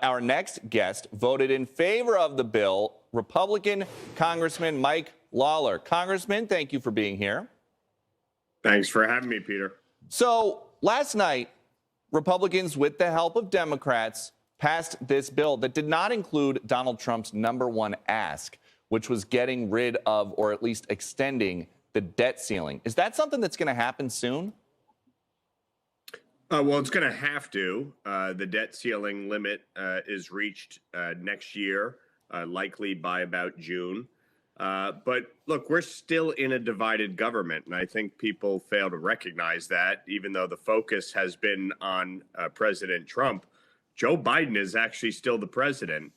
Our next guest voted in favor of the bill, Republican Congressman Mike Lawler. Congressman, thank you for being here. Thanks for having me, Peter. So last night, Republicans, with the help of Democrats, passed this bill that did not include Donald Trump's #1 ask, which was getting rid of, or at least extending, the debt ceiling. Is that something that's going to happen soon? Well, it's going to have to. The debt ceiling limit is reached next year, likely by about June. But look, we're still in a divided government, and I think people fail to recognize that, even though the focus has been on President Trump. Joe Biden is actually still the president,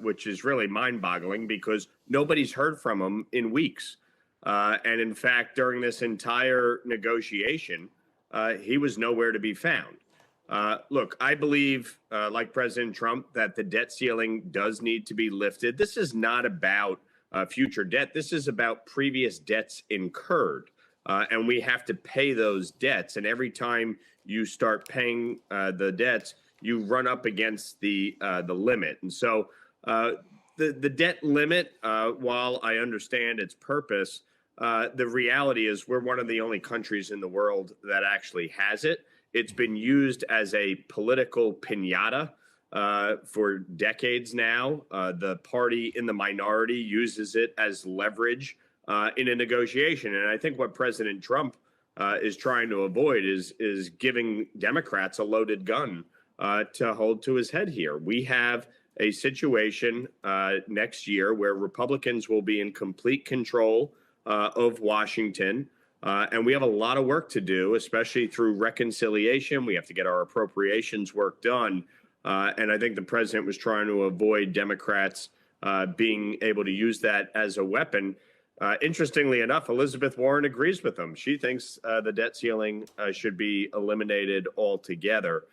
which is really mind-boggling because nobody's heard from him in weeks. And in fact, during this entire negotiation, he was nowhere to be found. Look, I believe, like President Trump, that the debt ceiling does need to be lifted. This is not about future debt. This is about previous debts incurred. And we have to pay those debts. And every time you start paying the debts, you run up against the limit. And so the debt limit, while I understand its purpose, the reality is we're one of the only countries in the world that actually has it. It's been used as a political piñata for decades now. The party in the minority uses it as leverage in a negotiation. And I think what President Trump is trying to avoid is giving Democrats a loaded gun to hold to his head here. We have a situation next year where Republicans will be in complete control of Washington. And we have a lot of work to do, especially through reconciliation. We have to get our appropriations work done. And I think the president was trying to avoid Democrats being able to use that as a weapon. Interestingly enough, Elizabeth Warren agrees with him. She thinks the debt ceiling should be eliminated altogether.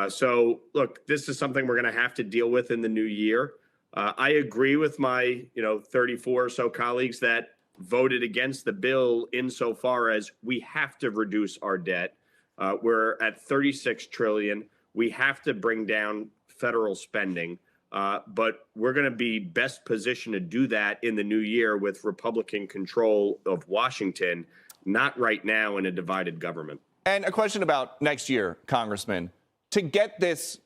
So, look, this is something we're going to have to deal with in the new year. I agree with my 34 or so colleagues that voted against the bill insofar as we have to reduce our debt. We're at $36 trillion. We have to bring down federal spending, but we're going to be best positioned to do that in the new year with Republican control of Washington, not right now in a divided government. And a question about next year, Congressman. To get this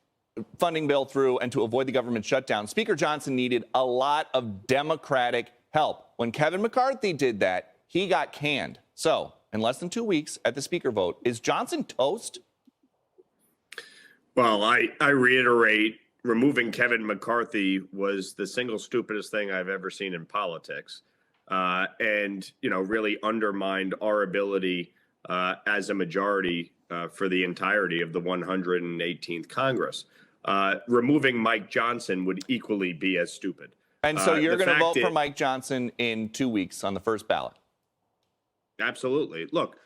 funding bill through and to avoid the government shutdown, Speaker Johnson needed a lot of Democratic help. When Kevin McCarthy did that, he got canned. So, in less than 2 weeks at the speaker vote, is Johnson toast? Well, I reiterate, removing Kevin McCarthy was the single stupidest thing I've ever seen in politics, and really undermined our ability as a majority for the entirety of the 118th Congress. Removing Mike Johnson would equally be as stupid. And so you're going to vote for Mike Johnson in 2 weeks on the first ballot? Absolutely. Look,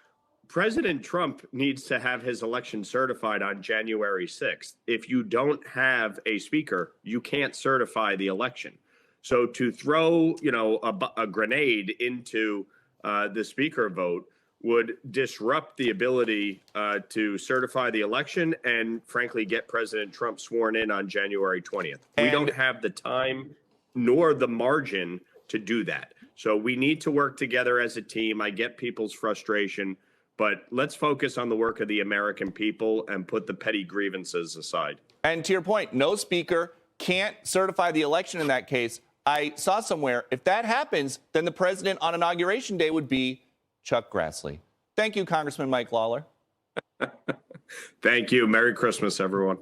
President Trump needs to have his election certified on January 6th. If you don't have a speaker, you can't certify the election. So to throw, a grenade into the speaker vote would disrupt the ability to certify the election and, frankly, get President Trump sworn in on January 20th. We don't have the time nor the margin to do that. So we need to work together as a team. I get people's frustration, but let's focus on the work of the American people and put the petty grievances aside. And to your point, no speaker, can't certify the election in that case. I saw somewhere, if that happens, then the president on Inauguration Day would be Chuck Grassley. Thank you, Congressman Mike Lawler. Thank you. Merry Christmas, everyone.